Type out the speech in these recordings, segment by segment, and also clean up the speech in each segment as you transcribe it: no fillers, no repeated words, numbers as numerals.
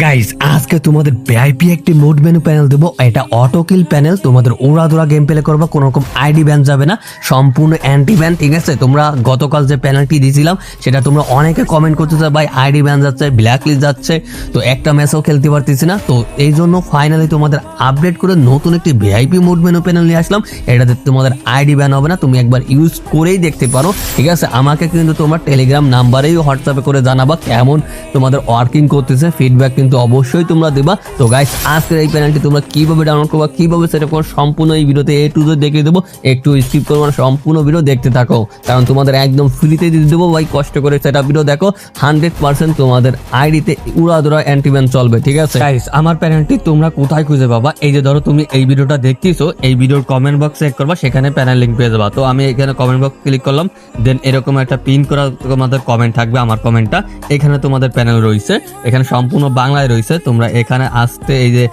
Guys আজকে তোমাদের VIP একটি মোড মেনু প্যানেল দেবো। এটা অটো কিল প্যানেল, তোমাদের ওড়াদোড়া গেম প্লে করবা, কোনো রকম আইডি ব্যান যাবে না, সম্পূর্ণ অ্যান্টি ব্যান। ঠিক আছে, তোমরা গতকাল যে প্যানেলটি দিয়েছিলাম সেটা তোমরা অনেকে কমেন্ট করতেছে ভাই আইডি ব্যান যাচ্ছে, ব্ল্যাক লিস্ট যাচ্ছে, তো একটা ম্যাচও খেলতে পারতেছি না। তো এই জন্য ফাইনালি তোমাদের আপডেট করে নতুন একটি ভিআইপি মোড মেনু প্যানেল নিয়ে আসলাম। এটাতে তোমাদের আইডি ব্যান হবে না, তুমি একবার ইউজ করেই দেখতে পারো। ঠিক আছে, আমাকে কিন্তু তোমরা টেলিগ্রাম নাম্বারেই হোয়াটসঅ্যাপে করে জানাবা কেমন তোমাদের ওয়ার্কিং করতেছে, ফিডব্যাক কিন্তু অবশ্যই তোমরা দেবা। তো গাইস আজকের এই প্যানেলটি তোমরা কিভাবে ডাউনলোড করবা, কিভাবে সেটআপ করবা, সম্পূর্ণ এই ভিডিওতে এ টু জেড দেখিয়ে দেবো। একটু স্কিপ করবো না, সম্পূর্ণ ভিডিও দেখতে থাকো, কারণ তোমাদের একদম ফ্রিতে দিয়ে দেবো ভাই। কষ্ট করে সেটআপ ভিডিও দেখো, 100% তোমাদের আইডিতে উড়াদোড়া অ্যান্টিব্যান চলবে। ঠিক আছে গাইস, আমার প্যানেলটি তোমরা কোথায় খুঁজে পাবা? এই যে ধরো তুমি এই ভিডিওটা দেখতেছো, এই ভিডিওর কমেন্ট বক্স চেক করবা, সেখানে প্যানেল লিংক পেয়ে যাবা। তো আমি এখানে কমেন্ট বক্স ক্লিক করলাম, দেন এরকম একটা পিন করা তোমাদের কমেন্ট থাকবে, আমার কমেন্টটা এখানে তোমাদের প্যানেল রয়েছে, এখানে সম্পূর্ণ বাংলায় রয়েছে। তোমরা এখানে আসতে এই যে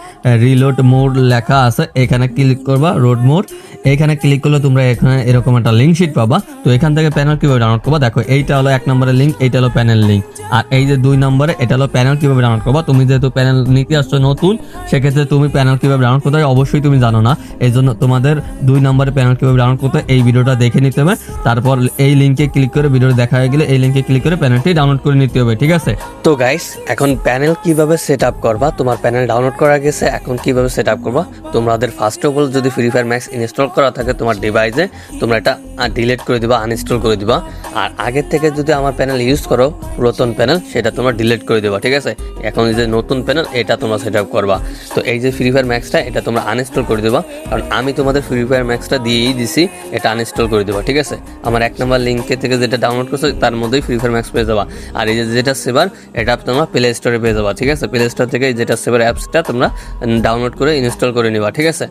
রিলোড মোড লেখা আছে, এখানে ক্লিক করবা, রোড মোড এখানে ক্লিক করলে তোমরা এখানে এরকম একটা লিঙ্ক শিট পাবা। তো এখান থেকে প্যানেল কিভাবে ডাউনলোড করবা, দেখো এইটা হলো 1 নম্বরের লিঙ্ক, এইটা হলো প্যানেল লিঙ্ক, আর এই যে 2 নম্বরে এটা হলো প্যানেল কিভাবে ডাউনলোড করবা। তুমি যেহেতু প্যানেল নিতে আসছো নতুন, সেক্ষেত্রে তুমি প্যানেল কিভাবে ডাউনলোড করতে হয় অবশ্যই তুমি জানো না, এই জন্য তোমাদের 2 নম্বরে প্যানেল কিভাবে ডাউনলোড করতে হয় এই ভিডিওটা দেখে নিতে হবে। তারপর এই লিঙ্কে ক্লিক করে, ভিডিওটা দেখা হয়ে গেলে এই লিঙ্কে ক্লিক করে প্যানেলটি ডাউনলোড করে নিতে হবে। ঠিক আছে, তো গাইস এখন প্যানেল কিভাবে সেট আপ করবা, তোমার প্যানেল ডাউনলোড করা গেছে, এখন কিভাবে সেট আপ করবা। তোমাদের ফার্স্ট অফ অল যদি ফ্রি ফায়ার ম্যাক্স ইনস্টল করা থাকে তোমার ডিভাইসে, তোমরা এটা ডিলিট করে দিবা, আনইনস্টল করে দিবা। আর আগের থেকে যদি আমার প্যানেল ইউজ করো, পুরাতন প্যানেল, সেটা তোমরা ডিলিট করে দিবা। ঠিক আছে, এখন এই যে নতুন প্যানেল এটা তোমরা সেট আপ করবা। তো এই যে ফ্রি ফায়ার ম্যাক্সটা এটা তোমরা আনইনস্টল করে দিবা, কারণ আমি তোমাদের ফ্রি ফায়ার ম্যাক্সটা দিয়েই দিছি, এটা আনইনস্টল করে দিবা। ঠিক আছে, আমার 1 নম্বর লিঙ্কে থেকে যেটা ডাউনলোড করছো তার মধ্যেই ফ্রি ফায়ার ম্যাক্স পেয়ে যাবা। আর এই যে যেটা সেভার, এটা তোমরা প্লে স্টোরে পেয়ে যাবা। ঠিক আছে, প্লে স্টোর থেকে যেটা সেভার অ্যাপসটা তোমরা ডাউনলোড করে ইনস্টল করে নিবা। ঠিক আছে,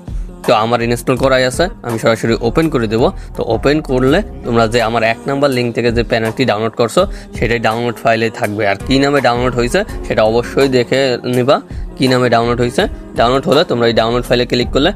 তো আমার ইনস্টল করাই আছে, আমি সরাসরি ওপেন করে দেবো। তো ওপেন করলে তোমরা যে আমার 1 নম্বর লিঙ্ক থেকে যে প্যানেলটি ডাউনলোড করছো সেটাই ডাউনলোড ফাইলে থাকবে। আর কী নামে ডাউনলোড হয়েছে সেটা অবশ্যই দেখে নিবা, কী নামে ডাউনলোড হয়েছে। ডাউনলোড হলে তোমরা এই ডাউনলোড ফাইলে ক্লিক করলে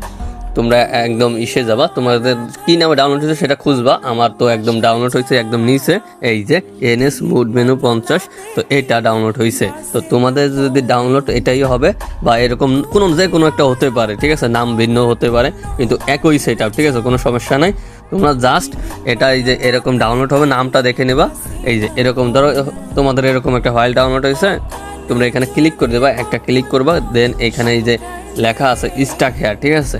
তোমরা একদম ইসে যাবা, তোমাদের কী নামে ডাউনলোড হয়েছে সেটা খুঁজবা। আমার তো একদম ডাউনলোড হয়েছে একদম নিচে, এই যে এনএস মুড মেনু 50, তো এটা ডাউনলোড হয়েছে। তো তোমাদের যদি ডাউনলোড এটাই হবে বা এরকম কোনো একটা হতে পারে, ঠিক আছে, নাম ভিন্ন হতে পারে, কিন্তু একই সেট আপ। ঠিক আছে, কোনো সমস্যা নাই। তোমরা জাস্ট এটা এই যে এরকম ডাউনলোড হবে, নামটা দেখে নেবা। এই যে এরকম ধরো তোমাদের এরকম একটা ফাইল ডাউনলোড হয়েছে, তোমরা এখানে ক্লিক করে দেবা, একটা ক্লিক করবা, দেন এখানে এই যে লেখা আছে স্টাক হেয়ার। ঠিক আছে,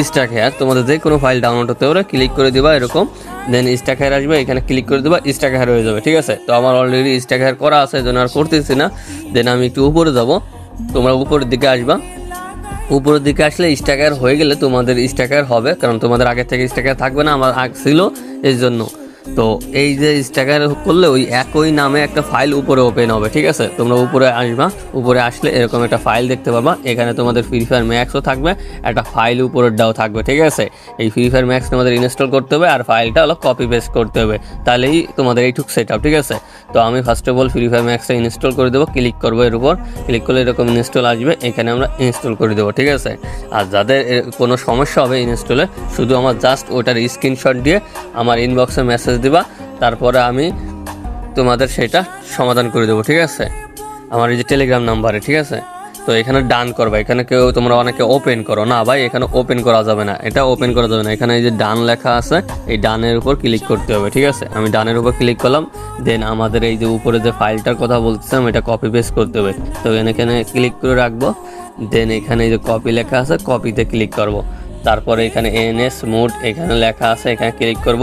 স্টাক হেয়ার তোমাদের যে কোনো ফাইল ডাউনলোড হতে পারে, ক্লিক করে দিবা এরকম, দেন স্টাক হেয়ার আসবে, এখানে ক্লিক করে দেবা, স্টাক হেয়ার হয়ে যাবে। ঠিক আছে, তো আমার অলরেডি স্টাক হেয়ার করা আছে, এই জন্য আর করতেছি না। দেন আমি একটু উপরে যাব, তোমরা উপরের দিকে আসবা, উপরের দিকে আসলে স্টাক হেয়ার হয়ে গেলে তোমাদের স্টাক হেয়ার হবে, কারণ তোমাদের আগে থেকে স্টাক হেয়ার থাকবে না, আমার আগে ছিল এই জন্য। তো এই যে স্ট্যাকার করলে ওই একই নামে একটা ফাইল উপরে ওপেন হবে। ঠিক আছে, তোমরা উপরে আসবা, উপরে আসলে এরকম একটা ফাইল দেখতে পাবা, এখানে তোমাদের ফ্রি ফায়ার ম্যাক্সও থাকবে, একটা ফাইল উপরের দাও থাকবে। ঠিক আছে, এই ফ্রি ফায়ার ম্যাক্স তোমাদের ইনস্টল করতে হবে, আর ফাইলটা হলো কপি পেস্ট করতে হবে, তাহলেই তোমাদের এইটুক সেট আপ। ঠিক আছে, তো আমি first of all free fire ম্যাক্সটা ইনস্টল করে দেবো, ক্লিক করবো এর উপর, ক্লিক করলে এরকম ইনস্টল আসবে, এখানে আমরা ইনস্টল করে দেবো। ঠিক আছে, আর যাদের কোনো সমস্যা হবে ইনস্টলে, শুধু আমার জাস্ট ওটার স্ক্রিনশট দিয়ে আমার ইনবক্সে মেসেজ দিবা, তারপরে আমি তোমাদের সেটা সমাধান করে দেবো। ঠিক আছে, আমার এই যে টেলিগ্রাম নাম্বারে। ঠিক আছে, তো এখানে ডান করবা, এখানে কেউ তোমরা অনেকে ওপেন করো না ভাই, এখানে ওপেন করা যাবে না, এটা ওপেন করা যাবে না, এখানে এই যে ডান লেখা আছে, এই ডানের উপর ক্লিক করতে হবে। ঠিক আছে, আমি ডানের উপর ক্লিক করলাম, দেন আমাদের এই যে উপরে যে ফাইলটার কথা বলছিলাম এটা কপি পেস্ট করতে হবে, তো এখানে ক্লিক করে রাখবো। দেন এখানে এই যে কপি লেখা আছে, কপিতে ক্লিক করব। তারপরে এখানে এনএস মোড এখানে লেখা আছে, এখানে ক্লিক করব।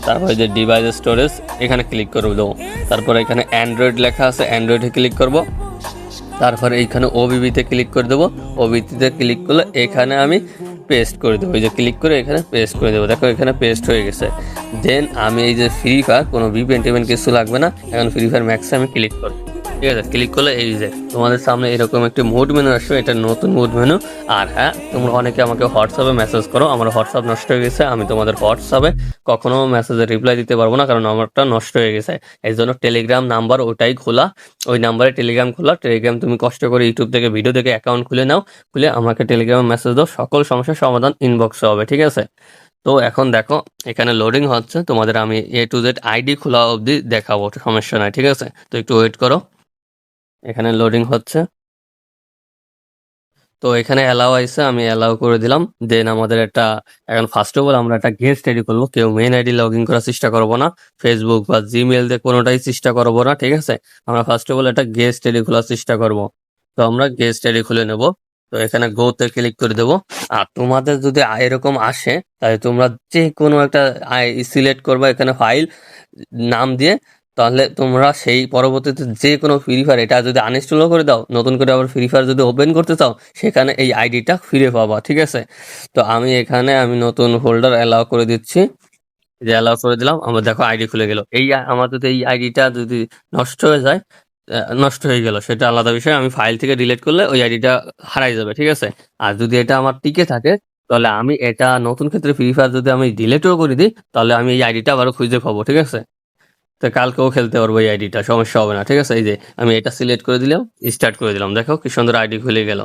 তারপরে যে ডিভাইস স্টোরেজ এখানে ক্লিক করে দেবো। তারপরে এখানে অ্যান্ড্রয়েড লেখা আছে, অ্যান্ড্রয়েডে ক্লিক করব। তারপরে এইখানে ওবিবিতে ক্লিক করে দেবো, ওবিবিতে ক্লিক করলে এখানে আমি পেস্ট করে দেবো, এই যে ক্লিক করে এখানে পেস্ট করে দেবো, দেখো এখানে পেস্ট হয়ে গেছে। দেন আমি এই যে ফ্রি ফায়ার কোনো ভিপিএন টিপিএন কিছু লাগবে না, এখন ফ্রি ফায়ার ম্যাক্সে আমি ক্লিক করব। ঠিক আছে, ক্লিক করলে এই যে তোমাদের সামনে এরকম একটি মোড মেনু আসবে, এটা নতুন মোড মেনু। আর হ্যাঁ, তোমরা অনেকে আমাকে হোয়াটসঅ্যাপে মেসেজ করো, আমার হোয়াটসঅ্যাপ নষ্ট হয়ে গেছে, আমি তোমাদের হোয়াটসঅ্যাপে কখনো মেসেজে রিপ্লাই দিতে পারবো না, কারণ আমারটা নষ্ট হয়ে গেছে। এই জন্য টেলিগ্রাম নাম্বার ওটাই খোলা, ওই নাম্বারে টেলিগ্রাম খোলা, টেলিগ্রাম তুমি কষ্ট করে ইউটিউব থেকে ভিডিও দেখে অ্যাকাউন্ট খুলে নাও, খুলে আমাকে টেলিগ্রামে মেসেজ দাও, সকল সমস্যার সমাধান ইনবক্সে হবে। ঠিক আছে, তো এখন দেখো এখানে লোডিং হচ্ছে, তোমাদের আমি এ টু জেড আইডি খোলা অবধি দেখাবো, সমস্যা নাই। ঠিক আছে, তো একটু ওয়েট করো, এখানে লোডিং হচ্ছে। তো এখানে অ্যালাউ আইছে, আমি অ্যালাউ করে দিলাম। দেন আমাদের একটা এখন ফার্স্ট অফ অল আমরা একটা গেস্ট রেডি করবো। কেউ মেইন আইডি লগ ইন করার চেষ্টা করবো না, ফেসবুক বা জিমেল দিয়ে কোনোটাই চেষ্টা করবো না, ঠিক আছে? আমরা ফার্স্ট অফ অল একটা গেস্ট আইডি খোলার চেষ্টা করব। তো আমরা গেস্ট আইডি খুলে নেব। তো এখানে গোতে ক্লিক করে দেবো। আর তোমাদের যদি এরকম আসে, তাহলে তোমরা যে কোনো একটা সিলেক্ট করবা এখানে ফাইল নাম দিয়ে। তাহলে তোমরা সেই পরবর্তীতে যে কোনো ফ্রি ফায়ার এটা যদি আনইনস্টলও করে দাও, নতুন করে আবার ফ্রি ফায়ার যদি ওপেন করতে চাও, সেখানে এই আইডিটা ফিরে পাবা, ঠিক আছে? তো আমি এখানে নতুন ফোল্ডার অ্যালাউ করে দিচ্ছি। যে অ্যালাউ করে দিলাম, আমার দেখো আইডি খুলে গেল। আমার যদি এই আইডিটা যদি নষ্ট হয়ে যায়, নষ্ট হয়ে গেল সেটা আলাদা বিষয়। আমি ফাইল থেকে ডিলিট করলে ওই আইডিটা হারাই যাবে, ঠিক আছে? আর যদি এটা আমার টিকে থাকে, তাহলে আমি এটা নতুন ক্ষেত্রে ফ্রি ফায়ার যদি আমি ডিলিটও করে দিই, তাহলে আমি এই আইডিটা আবারও খুঁজে পাবো, ঠিক আছে? তো কালকেও খেলতে পারবো এই আইডিটা, সমস্যা হবে না, ঠিক আছে? এই যে আমি এটা সিলেক্ট করে দিলাম, স্টার্ট করে দিলাম, দেখো কি সুন্দর আইডি খুলে গেল।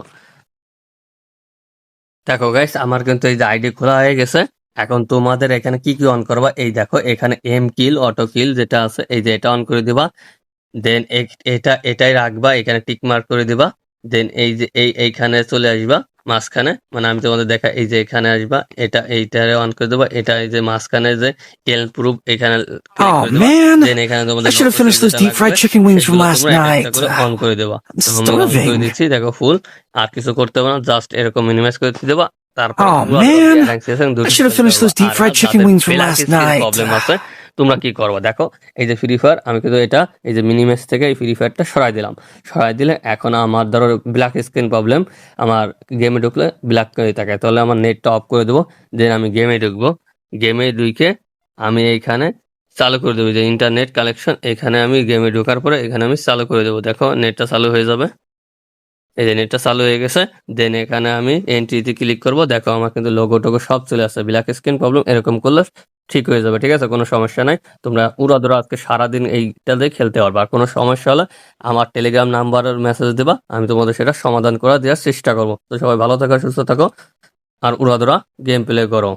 দেখো গাইস, আমার কিন্তু এই যে আইডি খোলা হয়ে গেছে। এখন তোমাদের এখানে কি কি অন করবা, এই দেখো এখানে এম কিল অটো কিল যেটা আছে, এই যে এটা অন করে দিবা। দেন এটাই রাখবা, এখানে টিক মার্ক করে দিবা। দেন এই যে এইখানে চলে আসবা মাঝখানে, মানে আমি তোমাদের দেখা, এই যে এখানে আসবা, এইটারে অন করে দেবা। এটা এই যে মাঝখানে যে এল প্রুফ এখানে ক্লিক Oh করে দেবা। man, দেন এখানে I তোমাদের should have finished those যেটা deep লাগবে fried chicken wings from সেগুলো last তোমরা একটা একটা night. করে অন করে দেবা। I'm তো আমি অন করে starving. দিচ্ছি, দেখো ফুল। আর কিছু করতে হবে না, জাস্ট এরকম মিনিমাইজ করে দেবা। তারপরে Oh পুরো man, র্যাঙ্ক সেশন I দুটো should have খেলতে finished পারবা। those deep আর fried chicken যাদের wings from black last screen night. Problem আছে, তোমরা কি করবা দেখো। এই যে ফ্রি ফায়ার, আমি কিন্তু এটা এই যে মিনিমেস থেকে এই ফ্রি ফায়ারটা সরাই দিলাম। সরাই দিলে এখন আমার ধরো ব্ল্যাক স্ক্রিন প্রবলেম, আমার গেমে ঢুকলে ব্ল্যাক করে থাকে, তাহলে আমার নেটটা অফ করে দেবো। দেন আমি গেমে ঢুকবো। গেমে ঢুকে আমি এইখানে চালু করে দেবো যে ইন্টারনেট কালেকশন। এখানে আমি গেমে ঢোকার পরে এখানে আমি চালু করে দেবো, দেখো নেটটা চালু হয়ে যাবে। এই যে নেটটা চালু হয়ে গেছে। দেন এখানে আমি এন্ট্রিতে ক্লিক করব, দেখো আমার কিন্তু লোগো টোগো সব চলে আসছে। ব্ল্যাক স্ক্রিন প্রবলেম এরকম করলে ঠিক হয়ে যাবে, ঠিক আছে? কোনো সমস্যা নাই। তোমরা উড়াধুরা আজকে সারাদিন এইটা দিয়ে খেলতে পারবে। আর কোনো সমস্যা হলে আমার টেলিগ্রাম নাম্বারের মেসেজ দেবা, আমি তোমাদের সেটা সমাধান করে দেওয়ার চেষ্টা করবো। তো সবাই ভালো থাকো, সুস্থ থাকো, আর উড়াধুরা গেম প্লে করো।